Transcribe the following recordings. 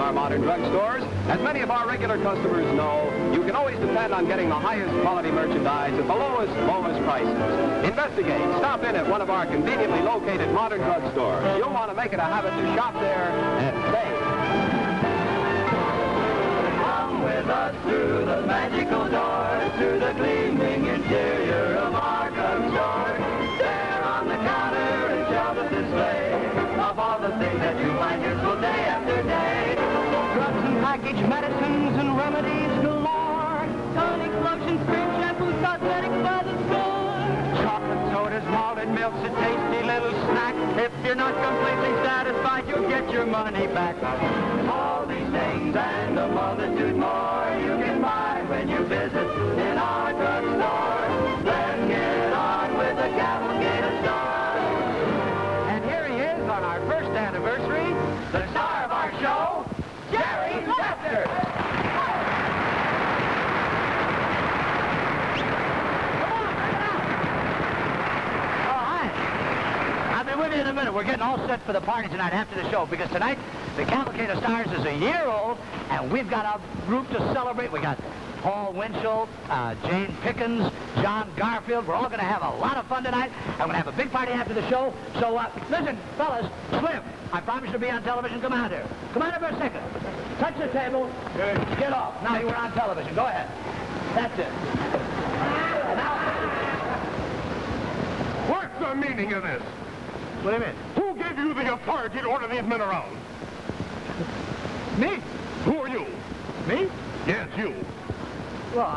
our modern drugstores, as many of our regular customers know, you can always depend on getting the highest quality merchandise at the lowest prices. Investigate. Stop in at one of our conveniently located modern drugstores. You'll want to make it a habit to shop there and save. Come with us through the magical doors, through the gleaming interior of our drugstore. There on the counter and shelf display of all the things that you find useful day after day. Drugs and packaged medicines and remedies galore. Tonic, lotion, cream, shampoo, cosmetics by the score. Chocolate sodas, malted milks, a tasty little snack. If you're not completely satisfied, you'll get your money back. All these things and a multitude more you can buy when you visit in our drugstore. Let's get on with the Cavalcade of Stars. And here he is on our first anniversary, the star of our show, Jerry Lester. I'll be with you in a minute. We're getting all set for the party tonight after the show, because tonight the Cavalcade of Stars is a year old, and we've got a group to celebrate. We got Paul Winchell, Jane Pickens, John Garfield. We're all going to have a lot of fun tonight. I'm going to have a big party after the show. So, listen, fellas, Slim, I promise to be on television. Come out here. Come out here for a second. Touch the table. Get off. Now you're on television. Go ahead. That's it. Now, what's the meaning of this? what do you mean? Who gave you the authority to order these men around? Me? Who are you? Me? Yes, you. Well,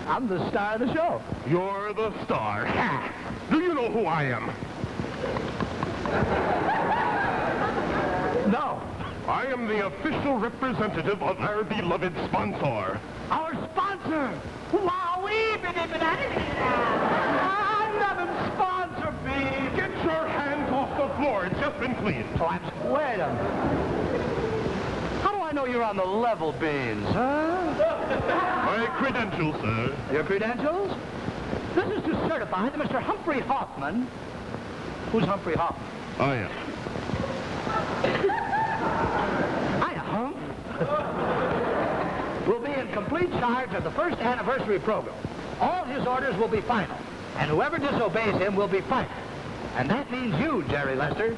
I'm the star of the show. You're the star. Do you know who I am? No. I am the official representative of our beloved sponsor. Our sponsor. Wowee, I'm not sponsor, B. Get your hands off the floor. It's just been cleaned. Oh, wait a minute. How do I know you're on the level, Beans, huh? My credentials, sir. Your credentials? This is to certify that Mr. Humphrey Hoffman... Who's Humphrey Hoffman? I am. Hiya, Hump. Will be in complete charge of the first anniversary program. All his orders will be final, and whoever disobeys him will be fired. And that means you, Jerry Lester.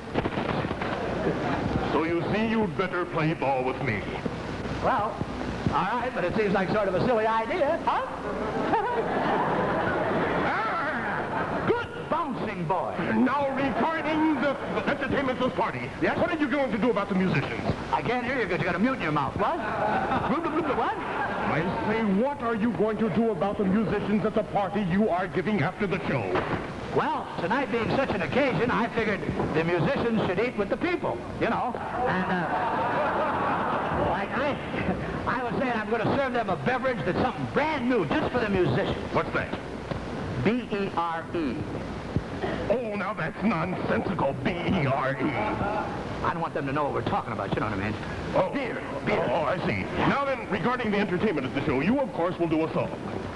So you see, you'd better play ball with me. Well, all right, but it seems like sort of a silly idea, huh? Good bouncing boy. Now, regarding the entertainment of this party, Yes? what are you going to do about the musicians? I can't hear you because you got a mute in your mouth. What? What? I say, what are you going to do about the musicians at the party you are giving after the show? Well, tonight being such an occasion, I figured the musicians should eat with the people, you know. And, like I was saying, I'm going to serve them a beverage that's something brand new just for the musicians. What's that? B-E-R-E. Oh, now that's nonsensical, B-E-R-E. I don't want them to know what we're talking about, you know what I mean? Oh, Beer. Oh, I see. Now then, regarding the entertainment of the show, you, of course, will do a song.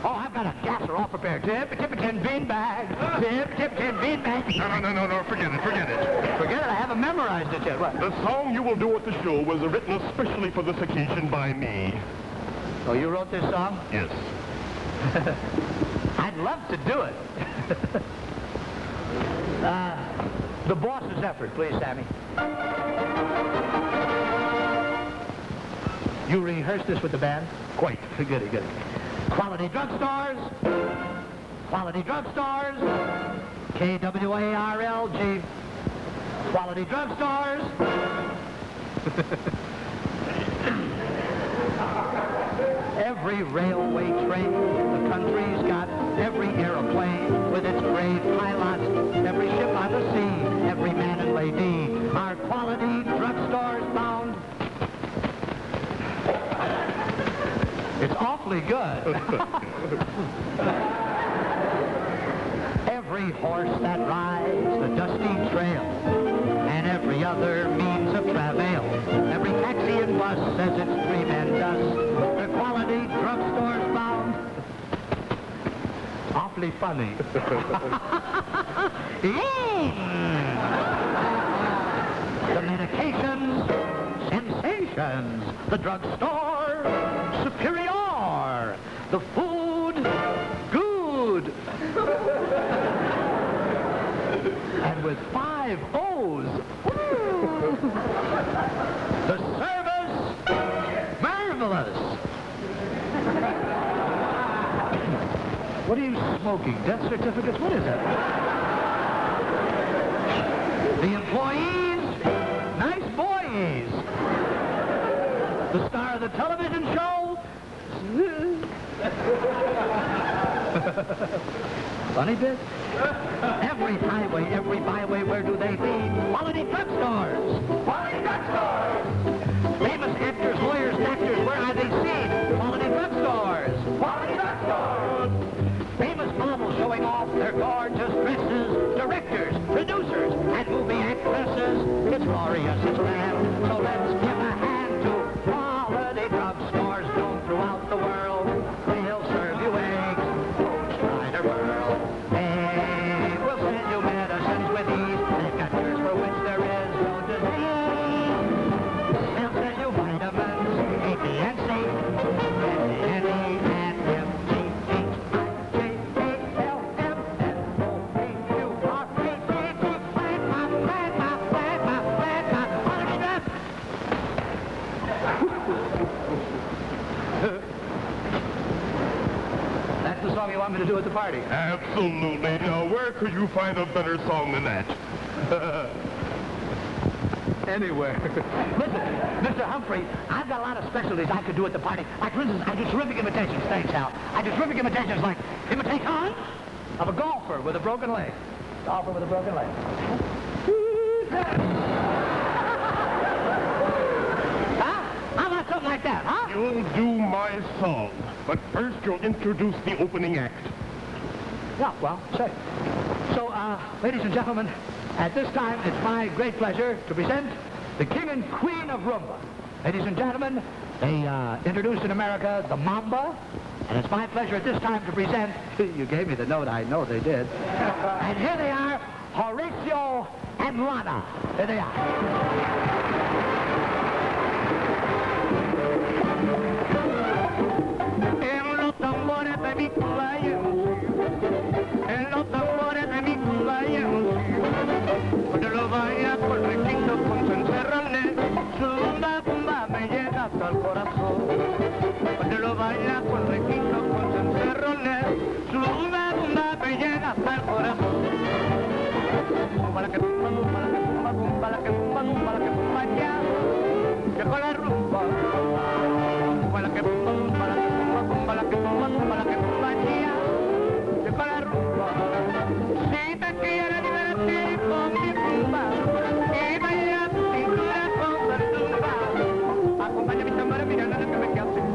Oh, I've got a gasser all prepared. Tip-a-tip-a-tin beanbag. Tip-a-tip-a-tin beanbag. No, forget it. Forget it, I haven't memorized it yet. What? The song you will do at the show was written especially for this occasion by me. Oh, you wrote this song? Yes. I'd love to do it. The boss's effort, please, Sammy. You rehearsed this with the band? Quite. Goody. Quality drugstores. Quality drugstores. K-W-A-R-L-G. Quality drugstores. Every railway train the country's got, every aeroplane with its brave pilots, every ship on the sea, every man and lady are quality drugstores bound. It's awfully good. Every horse that rides the dusty trail, and every other means of travail, every taxi and bus says it's cream and dust. The quality drugstores bound. Awfully funny. The medications, sensation. Pickens, the drugstore, superior, the food, good. And with 5 O's, the service, marvelous. What are you smoking? Death certificates? What is that? The employees, nice boys. The star of the television show. Funny bit? Every highway, every byway, where do they lead? Quality drugstores. Quality drugstores. Famous actors, lawyers, and actors, where are they seen? Quality drugstores. Quality drugstores. Famous models showing off their gorgeous dresses. Directors, producers, and movie actresses. It's glorious, it's grand. So let's give a hand to quality drugstores known throughout the world. They'll serve you eggs, oats, fried or boiled. They will send you medicines with ease. They've got cures for which there is no disease. They'll send you vitamins, A, B, and C, and E, and F, G, H, I, J, K, L, M, N, O, P, Q, R, S, T, U, plasma, quality drugs. That's the song you want me to do at the party? Absolutely. Now, where could you find a better song than that? Anywhere. Listen, Mr. Humphrey, I've got a lot of specialties I could do at the party. Like, for instance, I do terrific imitations. Thanks, Al. I do terrific imitations like imitation of a golfer with a broken leg. Golfer with a broken leg. Huh? How about something like that, huh? You'll do my song, but first you'll introduce the opening act. Yeah, well, say. So, ladies and gentlemen, at this time, it's my great pleasure to present the King and Queen of Rumba. Ladies and gentlemen, they introduced in America the Mamba, and it's my pleasure at this time to present, you gave me the note, I know they did, and here they are, Horatio and Lana. Here they are. En los tambores de mi cumpleaños, en los tambores de mi cumpleaños, cuando lo baila con requinto, con cencerrones, su bumba, bumba me llega hasta el corazón. Cuando lo baila con requinto, con cencerrones, su bumba, bumba me llega hasta el corazón. Bumba la que bumba, bumba la que bumba, bumba la que bumba, bumba la que bumba ya, llegó la rumba. Bumba la que bumba, bumba la que bumba, bumba la que bumba, bumba la que bumba ya, llegó la rumba. Si te quieres divertir con mi rumba y bailar tu cintura con verdura, acompaña mi tambora mirando lo que me queda sin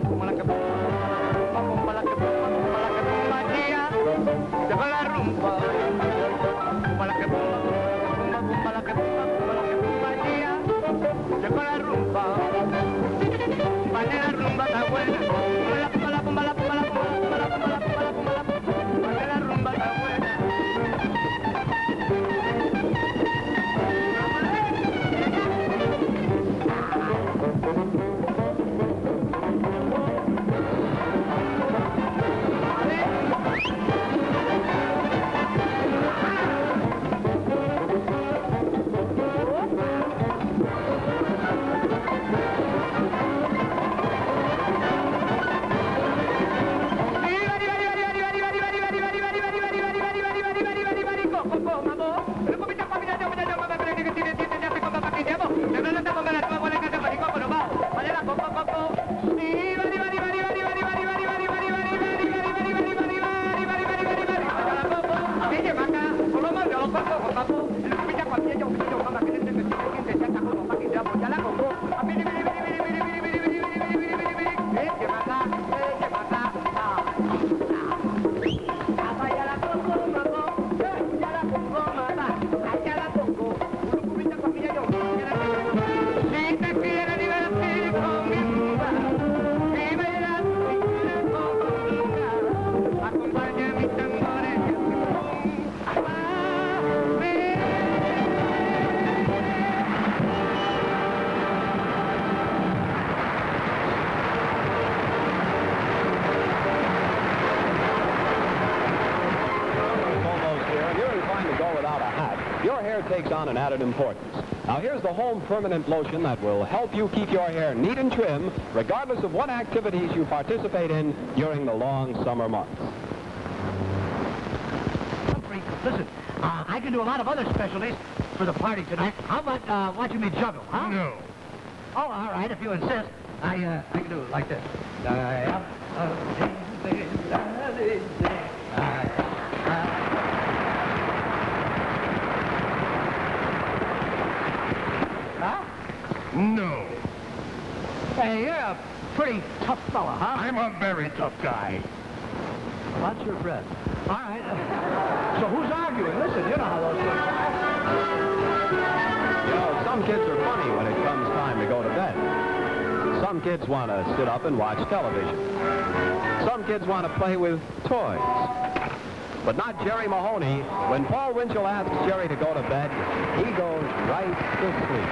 bumba la que bumba, bumba la que bumba, bumba la que bumba ya, llegó la rumba. Bumba la que bumba, bumba la que bumba, bumba la que bumba ya, llegó la rumba. Baila la rumba está buena, bumba la bumba la bumba la bumba la bumba la bumba la bumba la bumba la bumba, baila la rumba está buena. your hair takes on an added importance. Now here's the home permanent lotion that will help you keep your hair neat and trim, regardless of what activities you participate in during the long summer months. Listen, I can do a lot of other specialties for the party tonight. How about watching me juggle, huh? No. Oh, all right, if you insist. I can do it like this. Huh? No. Hey, you're a pretty tough fella, huh? I'm a very tough guy. Watch your breath. All right. So who's arguing? Listen, you know how those things are. You know, some kids are funny when it comes time to go to bed. Some kids want to sit up and watch television. Some kids want to play with toys. But not Jerry Mahoney. When Paul Winchell asks Jerry to go to bed, he goes right to sleep.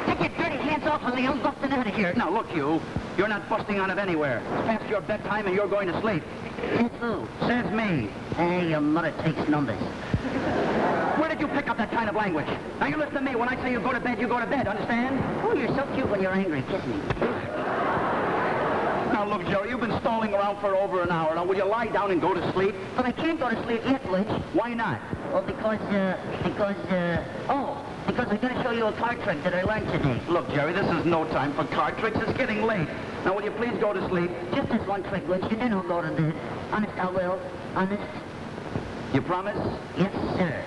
Get your dirty hands off of me. I'm busting out of here. Now, look, you're not busting out of anywhere. It's past your bedtime and you're going to sleep. Says who? Says me. Hey, your mother takes numbers. Where did you pick up that kind of language? Now, you listen to me. When I say you go to bed, understand? Oh, you're so cute when you're angry. Kiss me. Now, look, Jerry, you've been stalling around for over an hour. Now, will you lie down and go to sleep? But I can't go to sleep yet, Winch. Why not? Well, because I'm going to show you a card trick that I learned today. Look, Jerry, this is no time for card tricks. It's getting late. Now, will you please go to sleep? Just this one trick, Winch, and then I'll go to bed. Honest, I will. Honest? You promise? Yes, sir.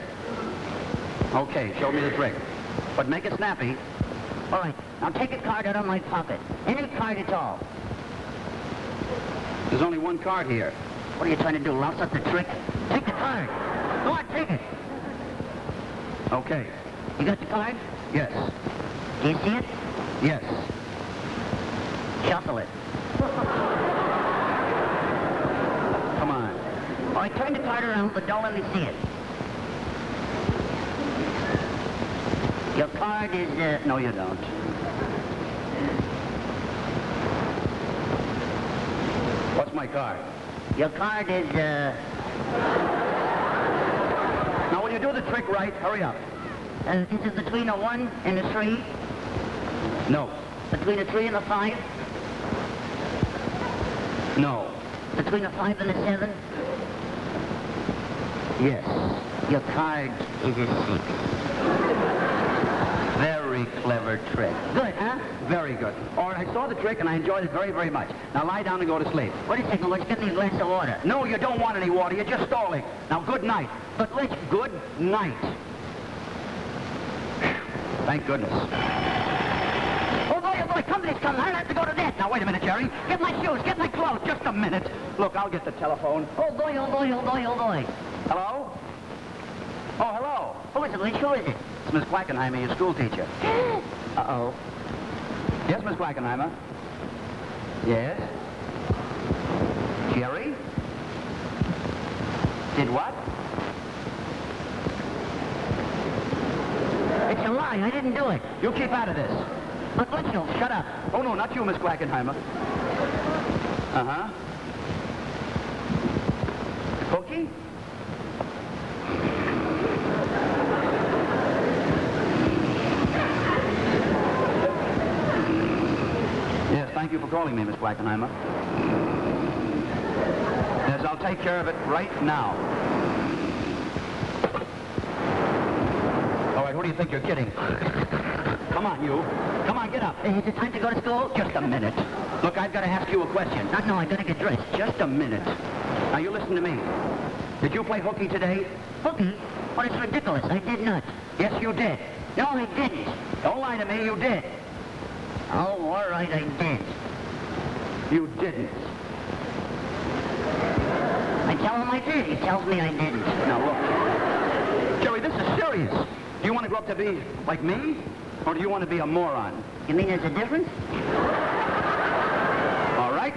Okay, show me the trick. But make it snappy. All right, now take a card out of my pocket. Any card at all. There's only one card here. What are you trying to do, louse up the trick? Take the card. Go on, take it. Okay. You got the card? Yes. Do you see it? Yes. Shuffle it. Come on. All right, turn the card around, but don't let me see it. Your card is, No, you don't. What's my card? Your card is, Now, when you do the trick right, hurry up. Is it between a 1 and a 3? No. Between a 3 and a 5? No. Between a 5 and a 7? Yes. Your card is a 6. Very clever trick. Good, huh? Very good. All right, I saw the trick and I enjoyed it very, very much. Now lie down and go to sleep. Wait a second, let's get me a glass of water. No, you don't want any water. You're just stalling. Now, good night. But which? Good night. Thank goodness. Oh boy, company's coming. I'll have to go to bed. Now, wait a minute, Jerry. Get my shoes, get my clothes. Just a minute. Look, I'll get the telephone. Oh boy, oh boy, oh boy, oh boy. Hello? Oh, hello. Who is it, Winch? Who is it? It's Miss Quackenheimer, your school teacher. Uh-oh. Yes, Miss Quackenheimer? Yes? Jerry? Did what? It's a lie. I didn't do it. You keep out of this. But Winchell, Shut up. Oh, no, not you, Miss Quackenheimer. Uh-huh. Cookie? Yes, thank you for calling me, Miss Quackenheimer. Yes, I'll take care of it right now. All right, who do you think you're kidding? Come on, you. Come on, get up. is it time to go to school? Just a minute. Look, I've got to ask you a question. No, I gotta get dressed. Just a minute. Now, you listen to me. Did you play hooky today? Hooky? Well, it's ridiculous. I did not. Yes, you did. No, I didn't. Don't lie to me, you did. Oh, all right, I did. You didn't. I tell him I did. He tells me I didn't. Now, look. Jerry, this is serious. Do you want to grow up to be like me? Or do you want to be a moron? You mean there's a difference? All right.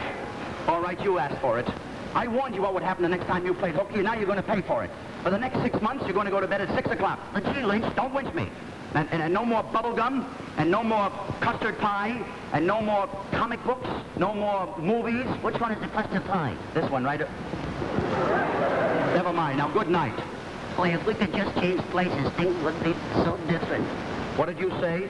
All right, you asked for it. I warned you what would happen the next time you played hooky, and now you're going to pay for it. For the next 6 months, you're going to go to bed at 6 o'clock. But gee, Lynch, Don't winch me. And no more bubble gum, and no more custard pie, and no more comic books, no more movies. which one is the custard pie? This one, right? Never mind. Now, good night. Boy, if we could just change places, things would be so different. What did you say?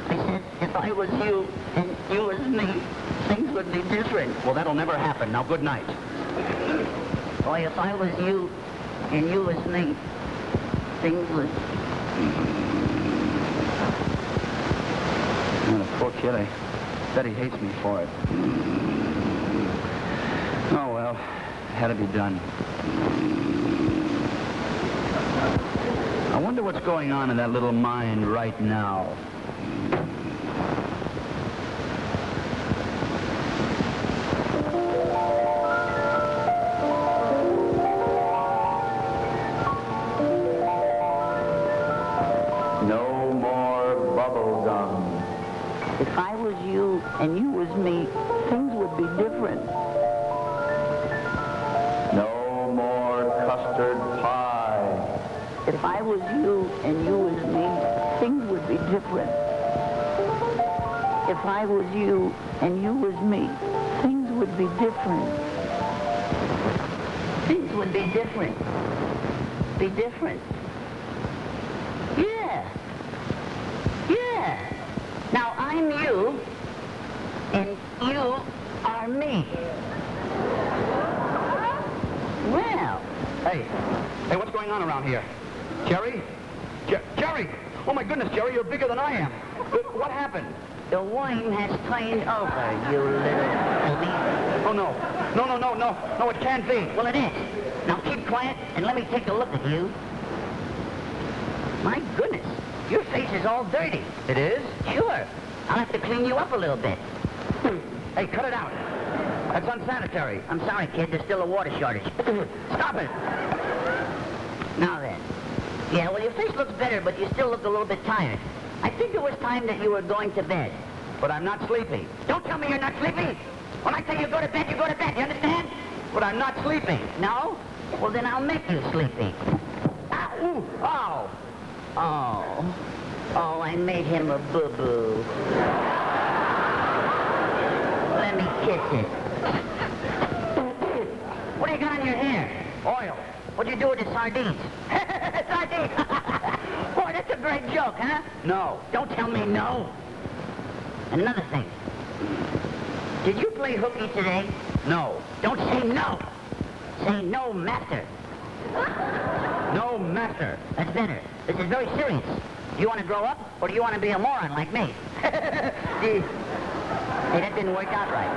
I said, if I was you and you was me, things would be different. Well, that'll never happen. Now, good night. Boy, if I was you and you was me, things would... Oh, the poor kid, I bet he hates me for it. Oh, well, it had to be done. I wonder what's going on in that little mind right now. No more bubble gum. If I was you and you was me, things would be different. No more custard pie. If I was you and you was me, things would be different. If I was you and you was me, things would be different. Things would be different. Be different. Yeah. Yeah. Now I'm you and you are me. Well. Hey, what's going on around here? Jerry? Jerry! Oh, my goodness, Jerry, you're bigger than I am. What happened? The wine has turned over, you little baby. Oh, no. No, it can't be. Well, it is. Now keep quiet and let me take a look at you. My goodness, your face is all dirty. It is? Sure. I'll have to clean you up a little bit. Hey, cut it out. That's unsanitary. I'm sorry, kid. There's still a water shortage. Stop it. Now then. Yeah, well, your face looks better, but you still look a little bit tired. I think it was time that you were going to bed. But I'm not sleepy. Don't tell me you're not sleepy. When I tell you go to bed, you go to bed. You understand? But I'm not sleeping. No? Well, then I'll make you sleepy. Ooh, ow. Oh. Oh, I made him a boo-boo. Let me kiss it. What do you got in your hair? Oil. What'd you do with the sardines? Sardines! Boy, that's a great joke, huh? No. Don't tell me no. Another thing. Did you play hooky today? No. Don't say no. Say no, master. No, master. That's better. This is very serious. Do you want to grow up, or do you want to be a moron like me? Hey, that didn't work out right.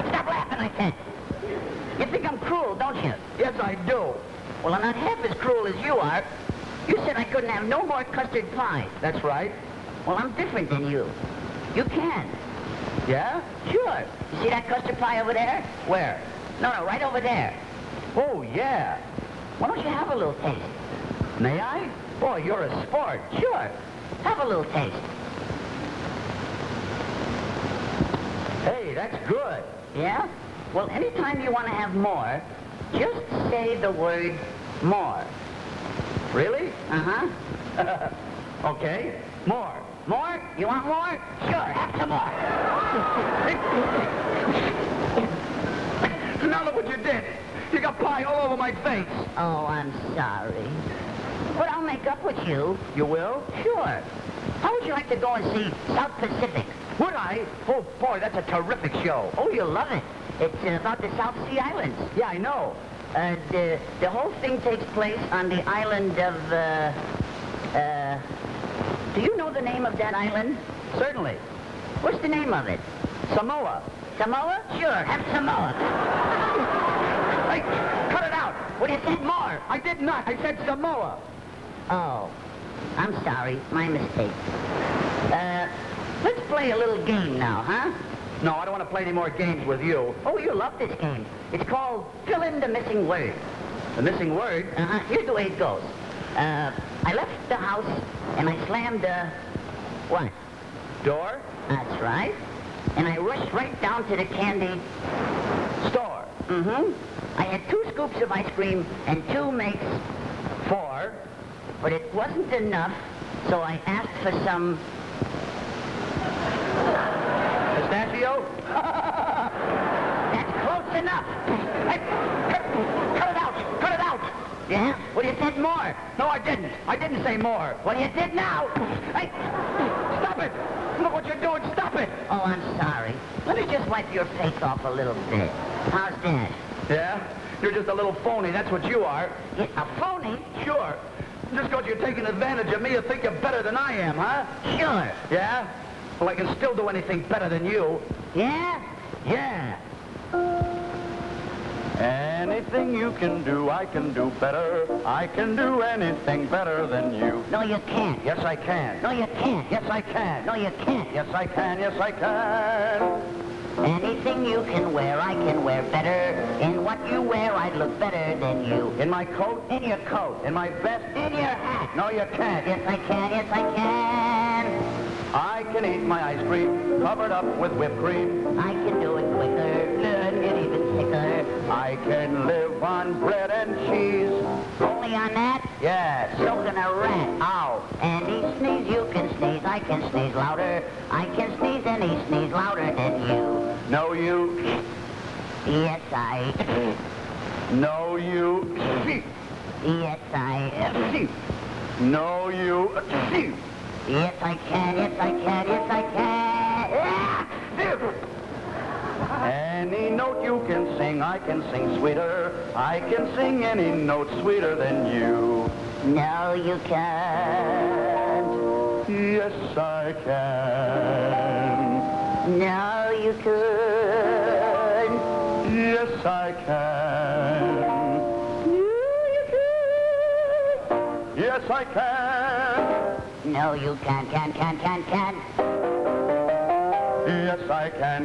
Stop laughing, I said. You think I'm cruel, don't you? Yes, I do. Well, I'm not half as cruel as you are. You said I couldn't have no more custard pie. That's right. Well, I'm different than you. You can. Yeah? Sure. You see that custard pie over there? Where? No, right over there. Oh, yeah. Why don't you have a little taste? May I? Boy, you're a sport. Sure. Have a little taste. Hey, that's good. Yeah? Well, anytime you want to have more, just say the word more. Really? Uh-huh. Okay. More. More? You want more? Sure, have some more. Now look what you did. You got pie all over my face. Oh, I'm sorry. But I'll make up with you. You will? Sure. How would you like to go and see South Pacific? Would I? Oh, boy, that's a terrific show. Oh, you'll love it. It's about the South Sea Islands. Yeah, I know. The whole thing takes place on the island of, do you know the name of that island? Certainly. What's the name of it? Samoa. Samoa? Sure, have Samoa. Hey, cut it out. Well, you said more. I did not. I said Samoa. Oh, I'm sorry. My mistake. Let's play a little game now, huh? No, I don't want to play any more games with you. Oh, you'll love this game. It's called Fill in the Missing Word. The missing word? Uh-huh. Here's the way it goes. I left the house and I slammed the... What? Door? That's right. And I rushed right down to the candy... Store. Mm-hmm. I had 2 scoops of ice cream and 2 makes... 4. But it wasn't enough, so I asked for some... Pistachio? That's close enough. Hey, cut it out. Yeah? Well, you said more. No, I didn't. I didn't say more. Well, you did now. Hey, stop it. Look what you're doing. Stop it. Oh, I'm sorry. Let me just wipe your face off a little bit. How's that? Yeah? You're just a little phony. That's what you are. A phony? Sure. Just because you're taking advantage of me, you think you're better than I am, huh? Sure. Yeah? Well, I can still do anything better than you. Yeah? Yeah. Anything you can do, I can do better. I can do anything better than you. No, you can't. Yes, I can. No, you can't. Yes, I can. No, you can't. Yes, I can. Yes, I can. Anything you can wear, I can wear better. In what you wear, I'd look better than you. In my coat? In your coat. In my vest? In your hat. No, you can't. Yes, I can. Yes, I can. I can eat my ice cream covered up with whipped cream. I can do it quicker and get even sicker. I can live on bread and cheese. Only on that? Yes. So can a rat. Ow. And he sneeze, you can sneeze. I can sneeze louder. I can sneeze and he sneeze louder than you. No, you. Yes, I. No, you. Yes, I. No, you. Yes, I can. Yes, I can. Yes, I can. Any note you can sing, I can sing sweeter. I can sing any note sweeter than you. No, you can't. Yes, I can. No, you could. Yes, I can. Yes, I can. No, you can. Yes, I can. Yes, I can.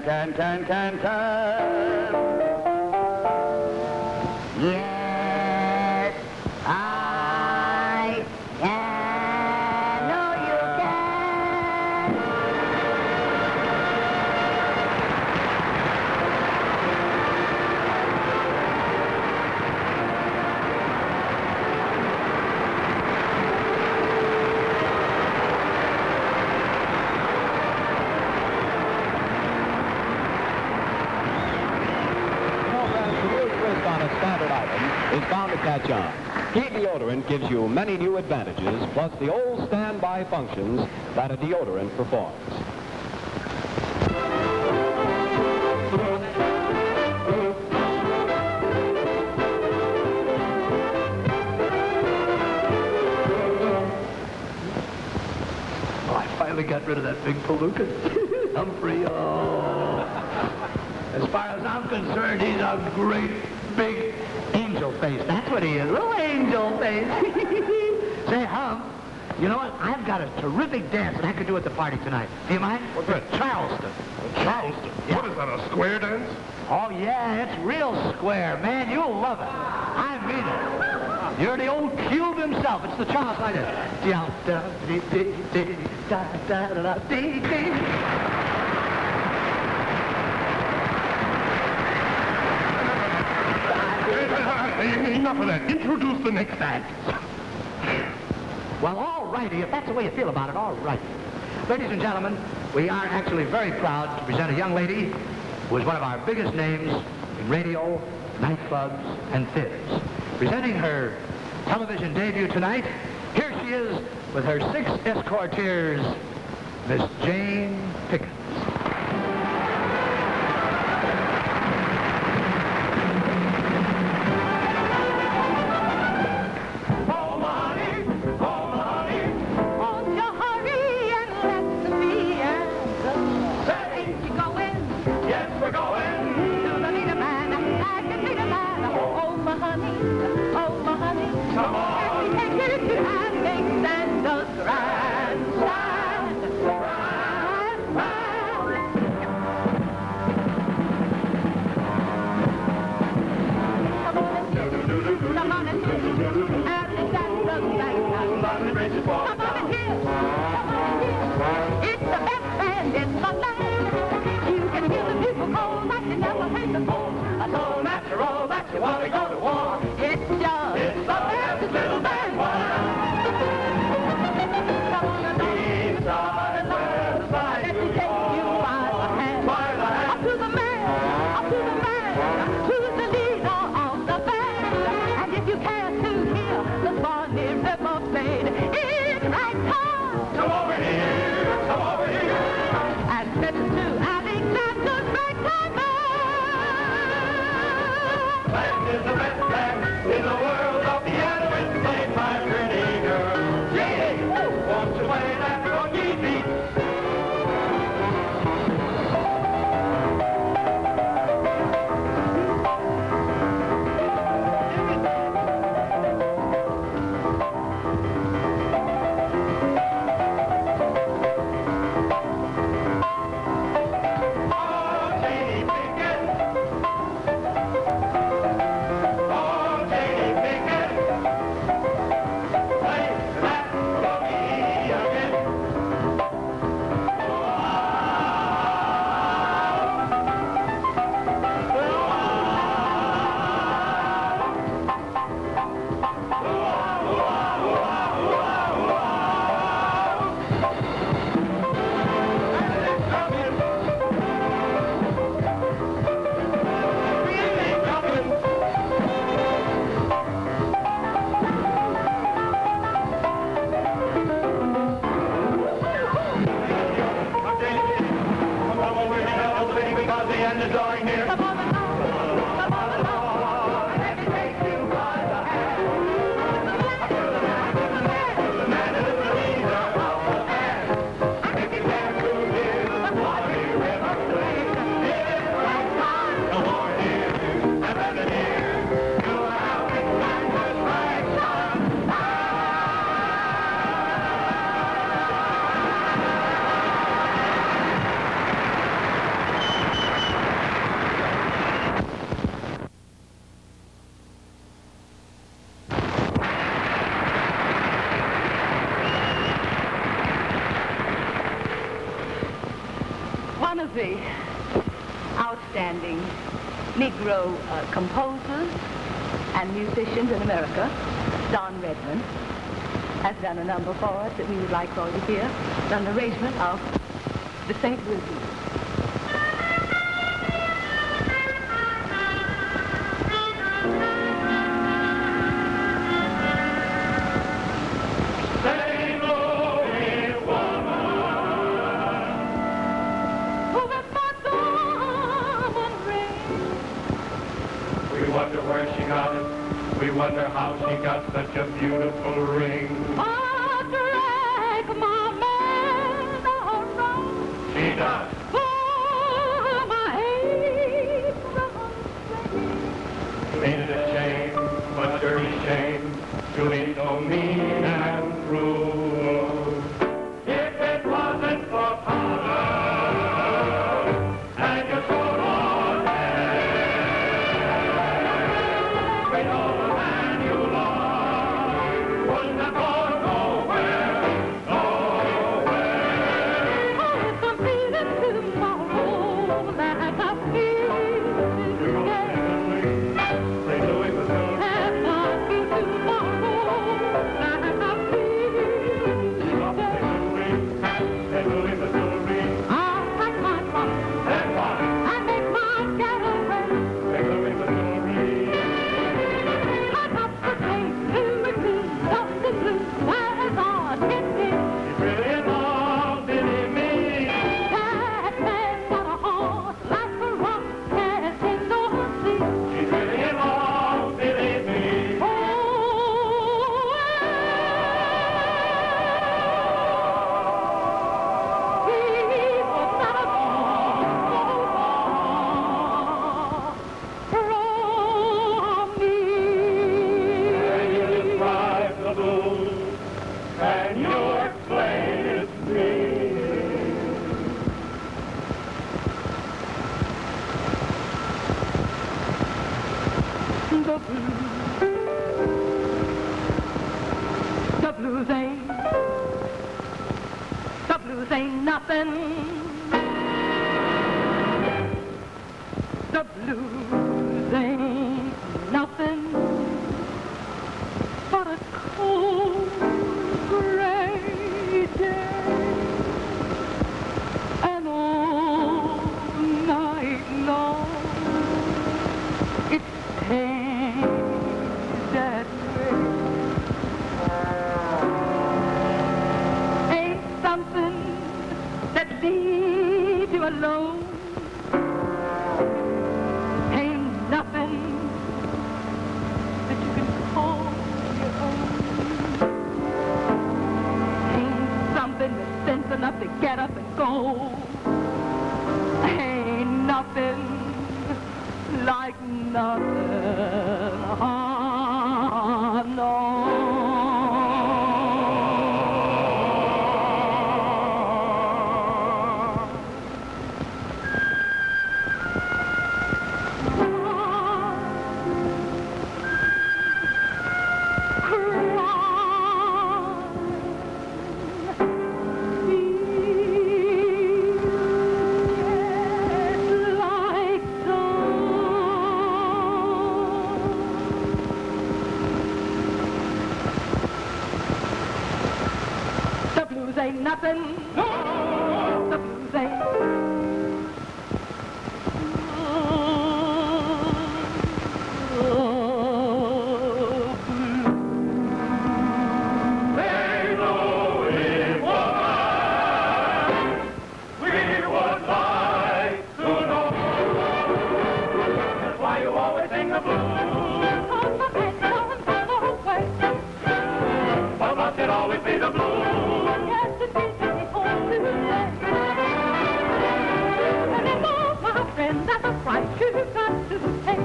No, you can. On a standard item is bound to catch on. Key deodorant gives you many new advantages, plus the old standby functions that a deodorant performs. Oh, I finally got rid of that big palooka. I'm free. Oh. As far as I'm concerned, he's a great big angel face. That's what he is. Little angel face. Say, Hum, you know what? I've got a terrific dance that I could do at the party tonight. Do you mind? What's that? Charleston. Charleston? Yeah. What is that, a square dance? Oh, yeah, it's real square. Man, you'll love it. I mean it. You're the old cube himself. It's the Charleston I did. Enough of that. Introduce the next act. Well, all righty. If that's the way you feel about it, all right. Ladies and gentlemen, we are actually very proud to present a young lady who is one of our biggest names in radio, nightclubs, and theaters. Presenting her television debut tonight, here she is with her 6 escorteers, Miss Jane Pickens. To the leader of the band, and if you care to hear best band in the world of piano is played by a pretty girl. Gee, won't you play that funky beat? One of the outstanding Negro composers and musicians in America, Don Redman, has done a number for us that we would like for you to hear, done an arrangement of the St. Louis. We wonder how she got such a beautiful ring. I drag my man around. She does. For my apron. Ain't it a shame, a dirty shame, to be so mean and cruel? If it wasn't for powder and your soul on air, we know the man you love wouldn't have gone nowhere, nowhere. Oh, if I'm feeling tomorrow like I feel today. St. Louis, Missouri. If I feel tomorrow like I feel today. St. Louis, Missouri. I'll pack my trunk And why? and make my getaway. St. Louis, Missouri. I got the St. Louis blues, something blue, as on hit me. It really is all silly me. That man got a horse like a rock, as in the sea. She's really in all silly me. Oh, he was not a from me. And you describe the blues, and you explain it's me. The blues ain't nothing. The blues ain't nothing but a cold gray day, and all night long it stays that way. Ain't something that leaves you alone. Ain't nothing to get up and go. Ain't nothing like nothing. Ah, no. Ain't nothing. No. The blues ain't. They know it was right. We would like to know. That's why you always sing the blues. But must it always be the blues? That's a price you've got to pay.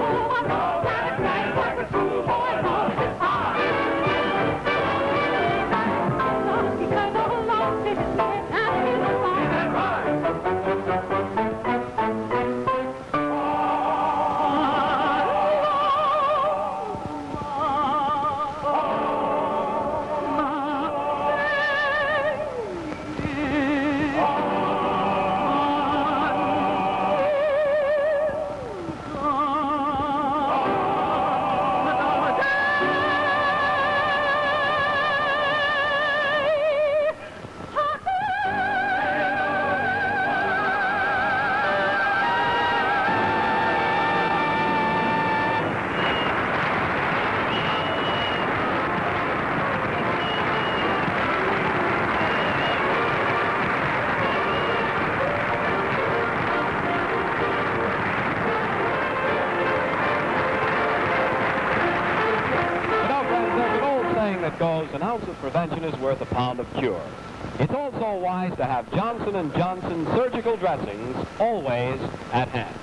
Oh, I know that it sounds like a schoolboy lost his heart. He kind of lost his head and his heart. Is that right? Goes, an ounce of prevention is worth a pound of cure. It's also wise to have Johnson & Johnson surgical dressings always at hand.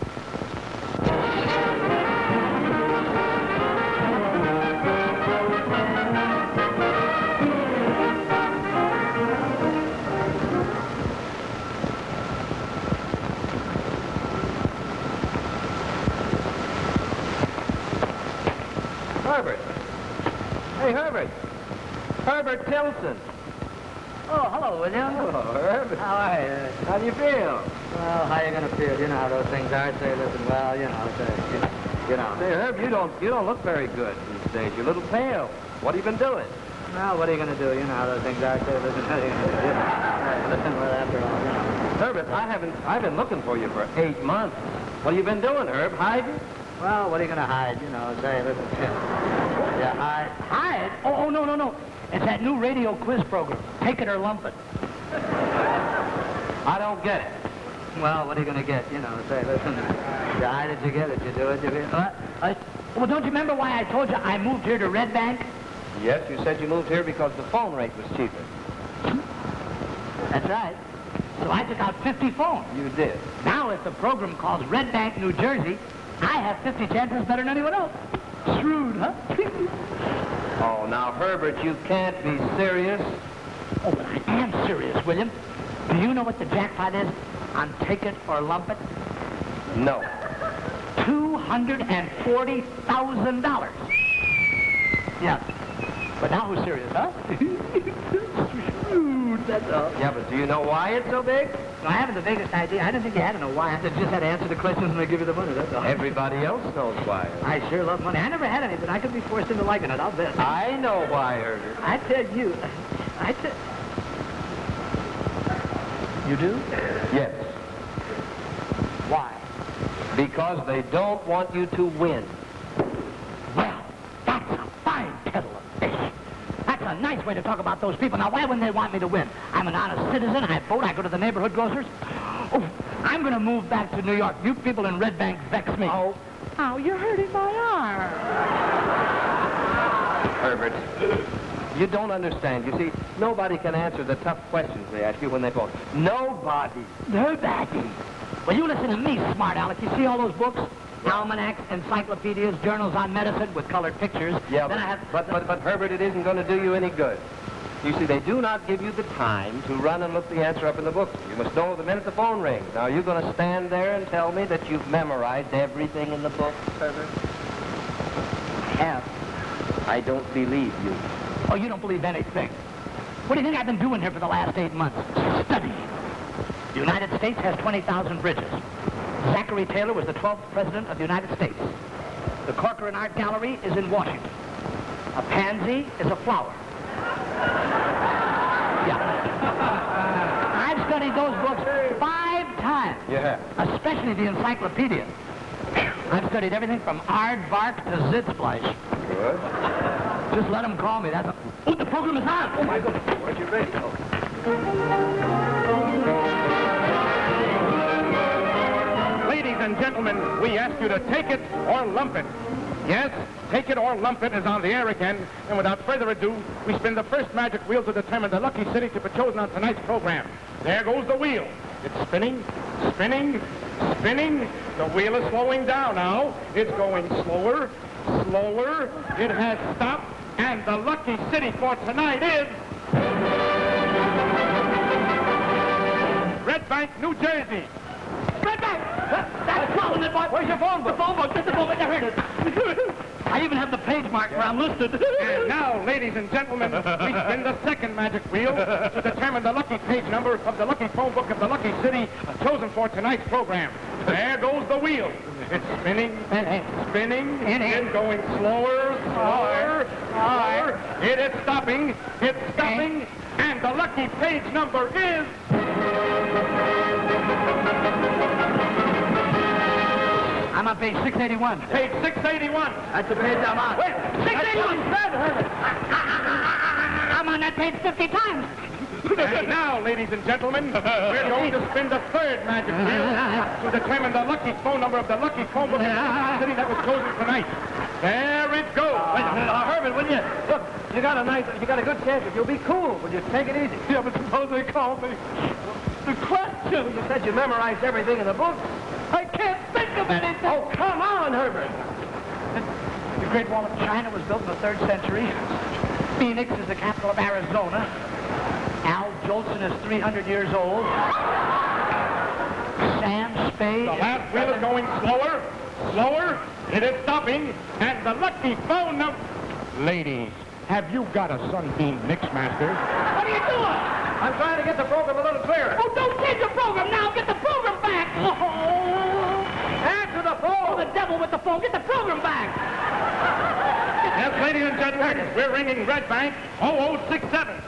Herbert. Hey, Herbert. Herbert Tilson. Oh, hello, William. Hello, Herbert. How are you? How do you feel? Well, how you gonna feel? You know how those things are. Say, listen, well, you know, say, you know. Say, Herb, you don't look very good these days. You're a little pale. What have you been doing? Well, what are you gonna do? You know how those things are. Say, listen, how are you gonna do? You know, listen, well, after all, you know. Herbert, I've been looking for you for 8 months. What have you been doing, Herb? Hiding? Well, what are you gonna hide? You know, say, listen. Yeah, hide? Oh, no. It's that new radio quiz program. Take it or lump it. I don't get it. Well, what are you going to get? You know, say, listen, you hide it, you get it, you do it, you get it. Well, don't you remember why I told you I moved here to Red Bank? Yes, you said you moved here because the phone rate was cheaper. That's right. So I took out 50 phones. You did. Now, if the program calls Red Bank, New Jersey, I have 50 chances better than anyone else. Shrewd, huh? Oh, now, Herbert, you can't be serious. Oh, but I am serious, William. Do you know what the jackpot is on Take It or Lump It? No. $240,000. Yeah. But now who's serious, huh? Shrewd, that's all. Yeah, but do you know why it's so big? No, I haven't the vaguest idea. I didn't think you had to know why. I just had to answer the questions and they give you the money, that's all. Everybody else knows why. I sure love money. I never had any, but I could be forced into liking it, I'll bet. I know why, Herbert. I tell you, You do? Yes. Why? Because they don't want you to win. Well, that's a fine kettle of fish. That's a nice way to talk about those people. Now, why wouldn't they want me to win? I'm an honest citizen. I vote. I go to the neighborhood grocers. Oh, I'm going to move back to New York. You people in Red Bank vex me. Oh. Oh, you're hurting my arm. Herbert, You don't understand. You see, nobody can answer the tough questions they ask you when they phone. Nobody. Nobody. Well, you listen to me, smart Alec. You see all those books? Almanacs, encyclopedias, journals on medicine with colored pictures. Yeah, then but Herbert, it isn't going to do you any good. You see, they do not give you the time to run and look the answer up in the book. You must know the minute the phone rings. Now, are you going to stand there and tell me that you've memorized everything in the book, Herbert? I have. I don't believe you. Oh, you don't believe anything. What do you think I've been doing here for the last 8 months? Studying. The United States has 20,000 bridges. Zachary Taylor was the 12th president of the United States. The Corcoran Art Gallery is in Washington. A pansy is a flower. Yeah. I've studied those books 5 times. Yeah. Especially the encyclopedia. I've studied everything from aardvark to zitzfleisch. Good. Just let them call me. That's a... Oh, the program is on. Oh, my goodness. Where's your radio? Ladies and gentlemen, we ask you to take it or lump it. Yes, Take It or Lump It is on the air again, and without further ado, we spin the first magic wheel to determine the lucky city to be chosen on tonight's program. There goes the wheel. It's spinning, spinning, spinning. The wheel is slowing down now. It's going slower, slower. It has stopped, and the lucky city for tonight is Red Bank, New Jersey. Red Bank! That's calling it, boy. Where's your phone book? The phone book. Get the phone book. There it is. I even have the page mark where I'm listed. And now, ladies and gentlemen, we spin the second magic wheel to determine the lucky page number of the lucky phone book of the lucky city chosen for tonight's program. There goes the wheel. It's spinning, spinning, it's going slower, slower, slower. It is stopping, it's stopping, and the lucky page number is... I'm on page 681. Page 681. That's the page I'm on. Wait, 681! I'm on that page 50 times. And now, ladies and gentlemen, we're going to spin the third magic wheel to determine the lucky phone number of the lucky phone book of the city that was chosen tonight. There it goes. Herbert, wouldn't you? Look, you got a good chance if you'll be cool. Would you take it easy? Yeah, but suppose they call me. The question. You said you memorized everything in the book. I can't think of anything. Oh, come on, Herbert. The Great Wall of China was built in the 3rd century. Phoenix is the capital of Arizona. Al Jolson is 300 years old. Sam Spade... The last wheel is going slower, slower. It is stopping, and the lucky phone number... Ladies, have you got a Sunbeam Mixmaster? What are you doing? I'm trying to get the program a little clearer. Oh, don't change the program now. Get the program back. Answer the phone. Oh, the devil with the phone. Get the program back. Yes, ladies and gentlemen, we're ringing Red Bank 0067.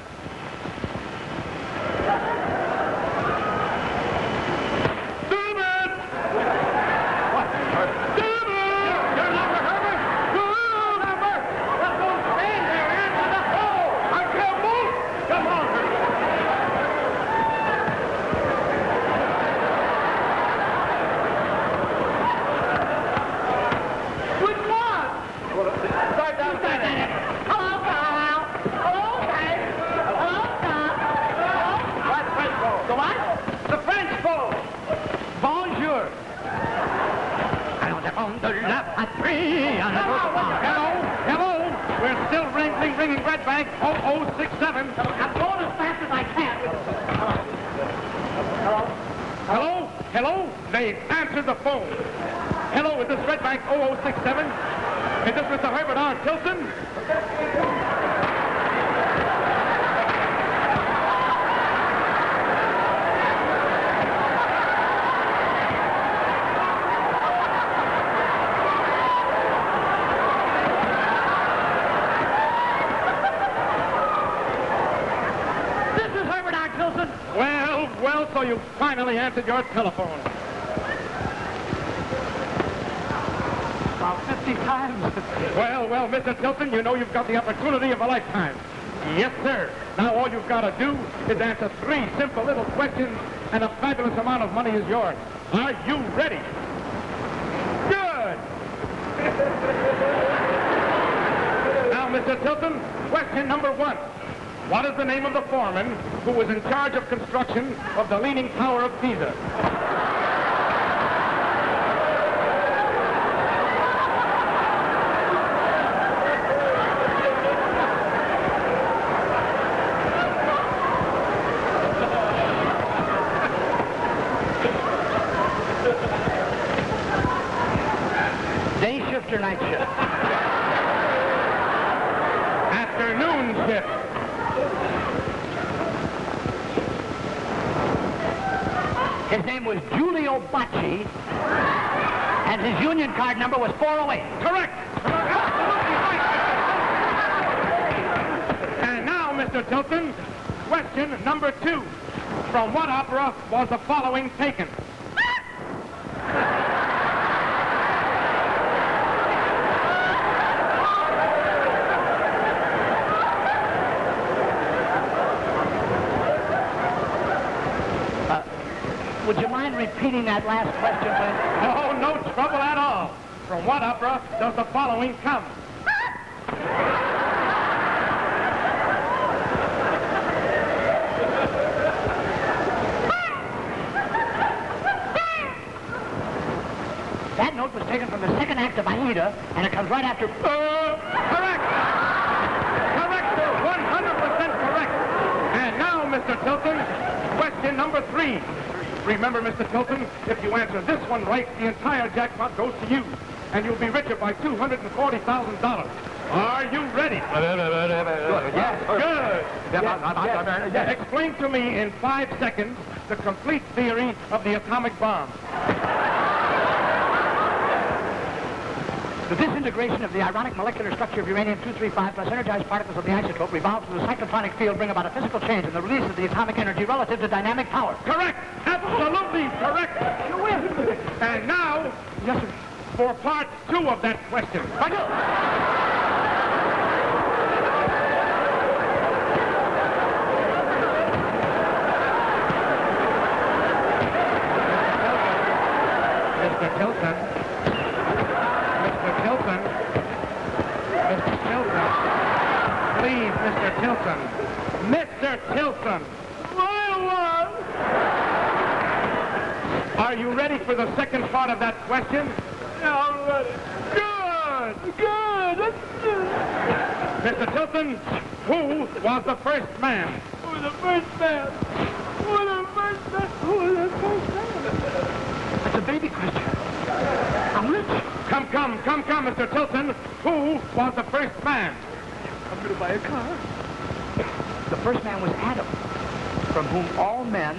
Hello. We're still ringing Red Bank 0067. I'm going as fast as I can. Hello? Hello? They've answered the phone. Hello, is this Red Bank 0067? Is this Mr. Herbert R. Tilson? Well, so you finally answered your telephone. About 50 times. Well, Mr. Tilson, you know you've got the opportunity of a lifetime. Yes, sir. Now all you've got to do is answer 3 simple little questions, and a fabulous amount of money is yours. Are you ready? Good. Now, Mr. Tilton, question number 1. What is the name of the foreman who was in charge of construction of the Leaning Tower of Pisa? Day shift or night shift? Afternoon shift. His name was Giulio Bacci, and his union card number was 408. Correct. Absolutely right. And now, Mr. Tilton, question number 2. From what opera was the following taken? Would you mind repeating that last question, please? Oh, no trouble at all. From what opera does the following come? That note was taken from the second act of Aida, and it comes right after... Correct! Correct, sir. 100% correct. And now, Mr. Tilton, question number 3. Remember, Mr. Tilton, if you answer this one right, the entire jackpot goes to you, and you'll be richer by $240,000. Are you ready? Yes. Good. Explain to me in 5 seconds the complete theory of the atomic bomb. The disintegration of the ironic molecular structure of uranium-235 plus energized particles of the isotope revolves through the cyclotronic field, bring about a physical change in the release of the atomic energy relative to dynamic power. Correct! Absolutely correct! You win! And now, Yes, sir. for part 2 of that question. Mr. Tilton. Mr. Tilton. Mr. Tilton. Please, Mr. Tilton. Mr. Tilton. Are you ready for the second part of that question? Yeah, I'm ready. Good. Mr. Tilton, who was the first man? Who was the first man? That's a baby question. I'm rich. Come, Mr. Tilton. Who was the first man? I'm going to buy a car. The first man was Adam, from whom all men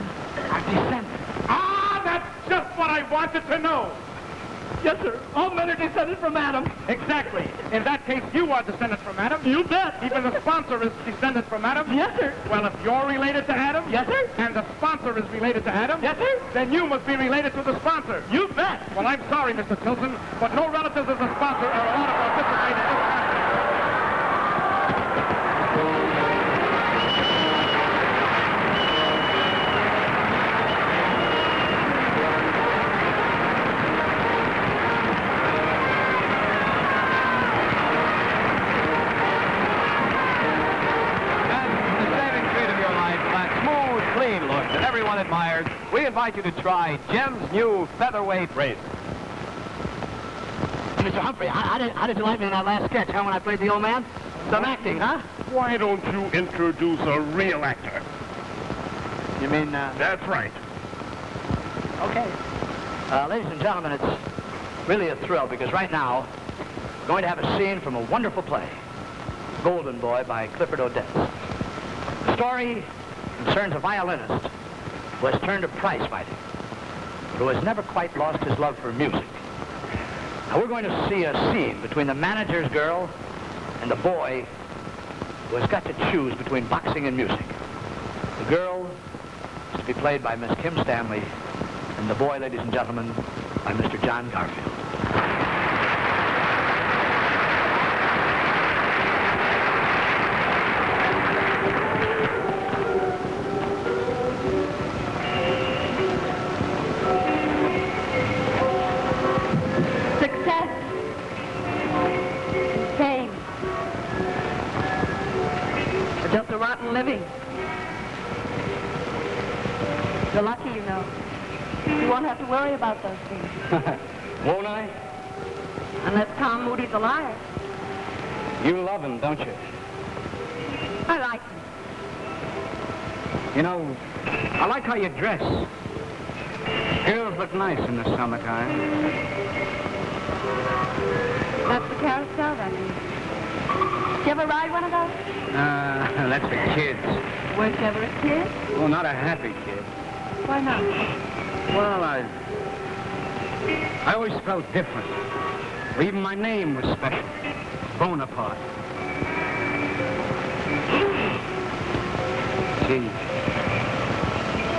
are descended. Ah, that's just what I wanted to know. Yes, sir. All men are descended from Adam. Exactly. In that case, you are descended from Adam. You bet. Even the sponsor is descended from Adam. Yes, sir. Well, if you're related to Adam, Yes, sir. and the sponsor is related to Adam, Yes, sir. then you must be related to the sponsor. You bet. Well, I'm sorry, Mr. Tilton, but no relatives of the sponsor are allowed to participate in this contest. Admires, we invite you to try Jem's new featherweight race. Mr. Humphrey, how did you like me in that last sketch, huh, when I played the old man? Some acting, huh? Why don't you introduce a real actor? You mean, That's right. okay. Ladies and gentlemen, it's really a thrill because right now, we're going to have a scene from a wonderful play, Golden Boy by Clifford Odets. The story concerns a violinist who has turned to prize fighting, but who has never quite lost his love for music. Now we're going to see a scene between the manager's girl and the boy who has got to choose between boxing and music. The girl is to be played by Miss Kim Stanley, and the boy, ladies and gentlemen, by Mr. John Garfield. gotten living. You're lucky, you know. You won't have to worry about those things. Won't I? Unless Tom Moody's a liar. You love him, don't you? I like him. You know, I like how you dress. Girls look nice in the summertime. That's the carousel, that is. Did you ever ride one of those? That's for kids. Weren't you ever a kid? Well, not a happy kid. Why not? Well, I always felt different. Well, even my name was special. Bonaparte. Gee,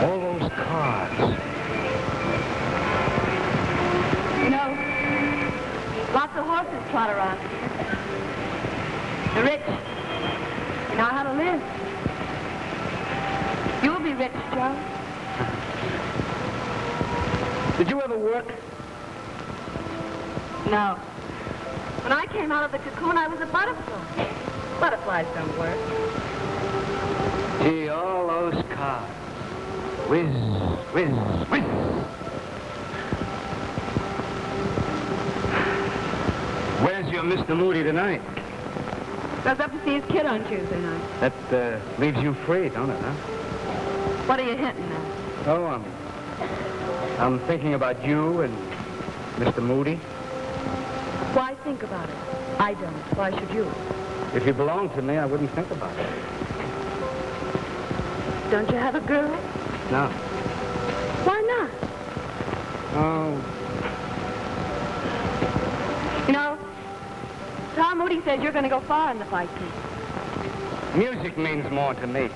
all those cars. You know, lots of horses trot around. The rich. You know how to live. You'll be rich, Joe. Did you ever work? No. When I came out of the cocoon, I was a butterfly. Butterflies don't work. Gee, all those cars. Whiz, whiz, whiz. Where's your Mr. Moody tonight? Goes up to see his kid on Tuesday night. That leaves you free, don't it, huh? What are you hinting at? Oh, I'm thinking about you and Mr. Moody. Why think about it? I don't. Why should you? If you belonged to me, I wouldn't think about it. Don't you have a girl? No. Why not? Oh, You know, Tom Moody says you're going to go far in the fight, Pete. music means more to me.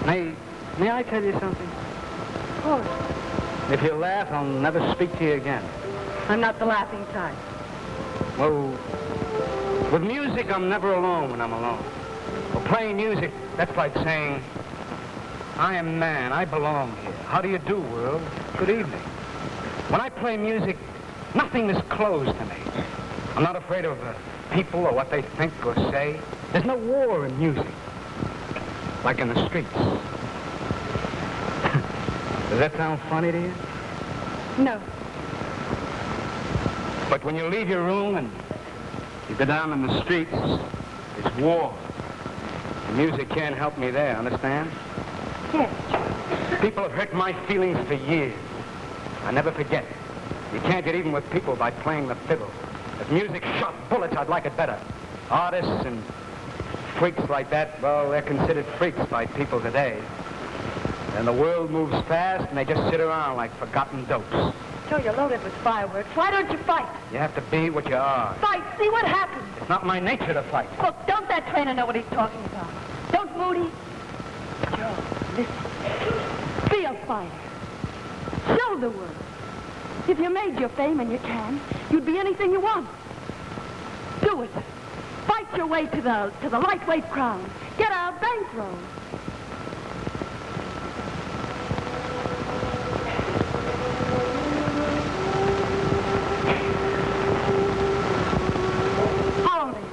May I tell you something? Of course. If you laugh, I'll never speak to you again. I'm not the laughing type. Well, with music, I'm never alone when I'm alone. Well, playing music, that's like saying, I am man, I belong here. How do you do, world? Good evening. When I play music, nothing is closed to me. I'm not afraid of people or what they think or say. There's no war in music, like in the streets. Does that sound funny to you? No. But when you leave your room and you go down in the streets, it's war. The music can't help me there, understand? Yes. People have hurt my feelings for years. I never forget. You can't get even with people by playing the fiddle. If music shot bullets, I'd like it better. Artists and freaks like that, well, they're considered freaks by people today. And the world moves fast, and they just sit around like forgotten dopes. Joe, you're loaded with fireworks. Why don't you fight? You have to be what you are. Fight. See what happens. It's not my nature to fight. Look, don't that trainer know what he's talking about? Don't Moody? Joe, listen. Be a fighter. Show the world. If you made your fame, and you can, you'd be anything you want. Do it. Fight your way to the lightweight crown. Get a bankroll. How old are you,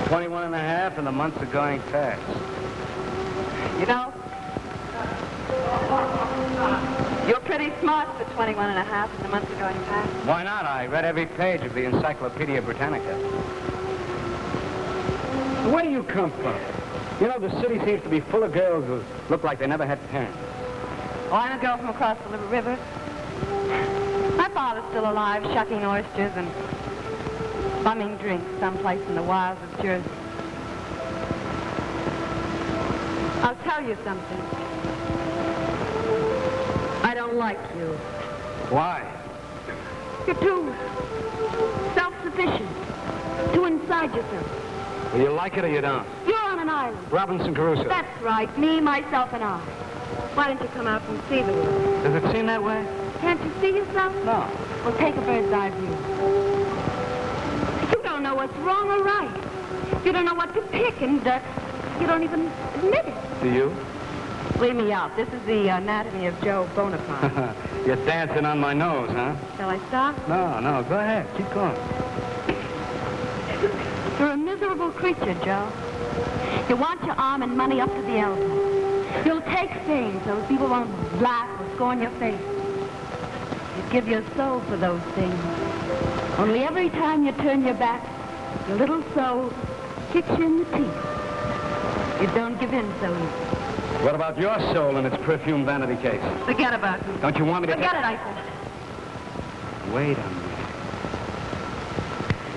Joe? 21 and a half, and the months are going fast. You know, you're pretty smart for 21 and a half, and the months are going fast. Why not? I read every page of the Encyclopedia Britannica. Where do you come from? You know, the city seems to be full of girls who look like they never had parents. Oh, I'm a girl from across the Little River. My father's still alive, shucking oysters and bumming drinks someplace in the wilds of Jersey. I'll tell you something. I don't like you. Why? You're too self-sufficient, too inside yourself. Well, you like it or you don't? You're on an island. Robinson Crusoe. That's right, me, myself, and I. Why don't you come out and see the world? Does it seem that way? Can't you see yourself? No. Well, take a bird's eye view. You don't know what's wrong or right. You don't know what to pick, and you don't even admit it. Do you? Leave me out. This is the anatomy of Joe Bonaparte. You're dancing on my nose, huh? Shall I stop? No, go ahead. Keep going. You're a miserable creature, Joe. You want your arm and money up to the elbow. You'll take things so people won't laugh or scorn your face. You'd give your soul for those things. Only every time you turn your back, your little soul kicks you in the teeth. You don't give in so easy. What about your soul in its perfume vanity case? Forget about me. Don't you want me to... Forget it, I said. Wait a minute.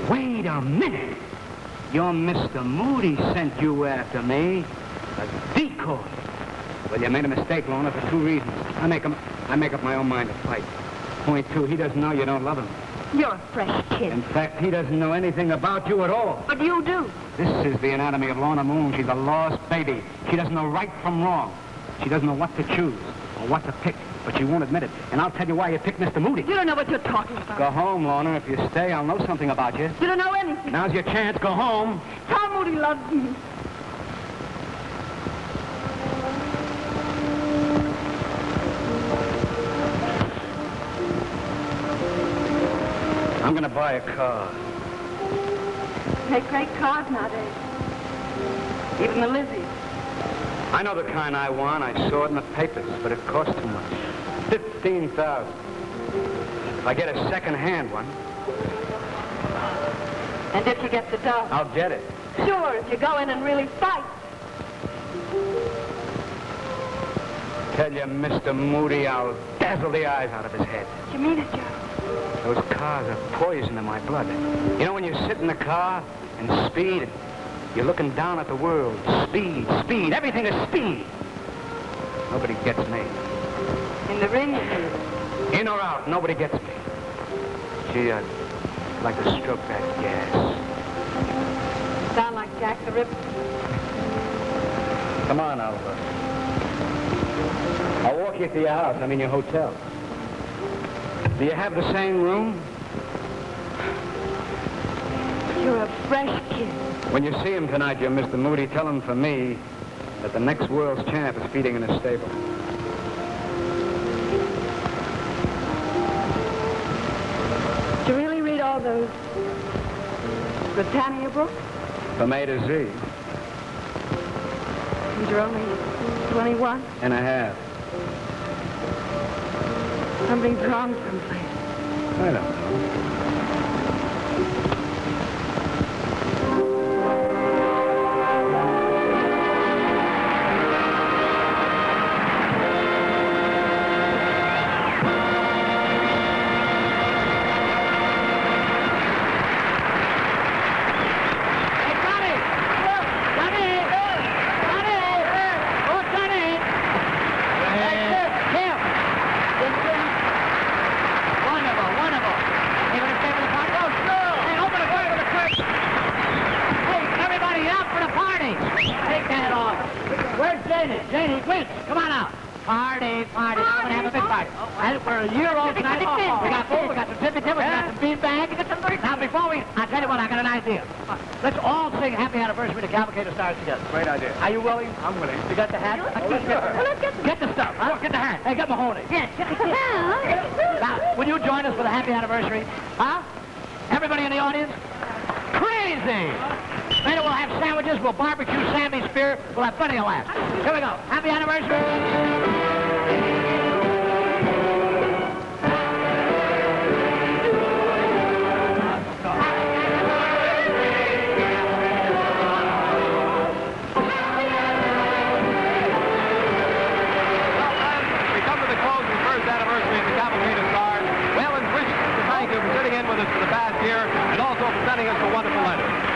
Wait a minute. Your Mr. Moody sent you after me. A decoy. Well, you made a mistake, Lorna, for two reasons. I make up my own mind to fight. Point two, he doesn't know you don't love him. You're a fresh kid. In fact, he doesn't know anything about you at all. But you do. This is the anatomy of Lorna Moon. She's a lost baby. She doesn't know right from wrong. She doesn't know what to choose or what to pick, but she won't admit it. And I'll tell you why you picked Mr. Moody. You don't know what you're talking about. Go home, Lorna. If you stay, I'll know something about you. You don't know anything. Now's your chance. Go home. Tom Moody loves me. I'm going to buy a car. Make great cars nowadays. Even the Lizzies. I know the kind I want. I saw it in the papers, but it costs too much. $15,000. If I get a second-hand one, And if you get the dough. I'll get it. Sure, if you go in and really fight. Tell you, Mr. Moody, I'll dazzle the eyes out of his head. You mean it, Joe? Those cars are poison in my blood. You know when you sit in the car and speed, and you're looking down at the world. Speed, speed, everything is speed. Nobody gets me. In the ring, you mean? In or out, nobody gets me. Gee, I'd like to stroke that gas. Sound like Jack the Ripper. Come on, I'll walk you to your house. I mean your hotel. Do you have the same room? You're a fresh kid. When you see him tonight, you're Mr. Moody. Tell him for me that the next world's champ is feeding in his stable. Did you really read all those Britannia books? From A to Z. And you're only 21? And a half. Something's wrong someplace. I don't know. Let's all sing Happy Anniversary to Cavalcade of Stars together. Great idea. Are you willing? I'm willing. You got the hat? Well, let's get the... Get the stuff, huh? Get the hat. Hey, get Mahoney. Yeah, get the... Yeah. Now, will you join us for the Happy Anniversary? Huh? Everybody in the audience? Crazy! Later we'll have sandwiches, we'll barbecue Sammy's Spear, we'll have plenty of laughs. Here we go. Happy Anniversary!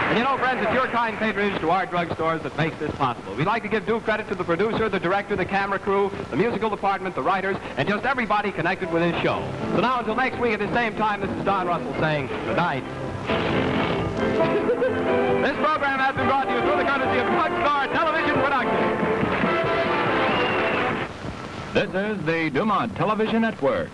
And you know, friends, it's your kind patronage to our drugstores that makes this possible. We'd like to give due credit to the producer, the director, the camera crew, the musical department, the writers, and just everybody connected with this show. So now, until next week at the same time, this is Don Russell saying good night. This program has been brought to you through the courtesy of Drugstore Television Production. This is the DuMont Television Network.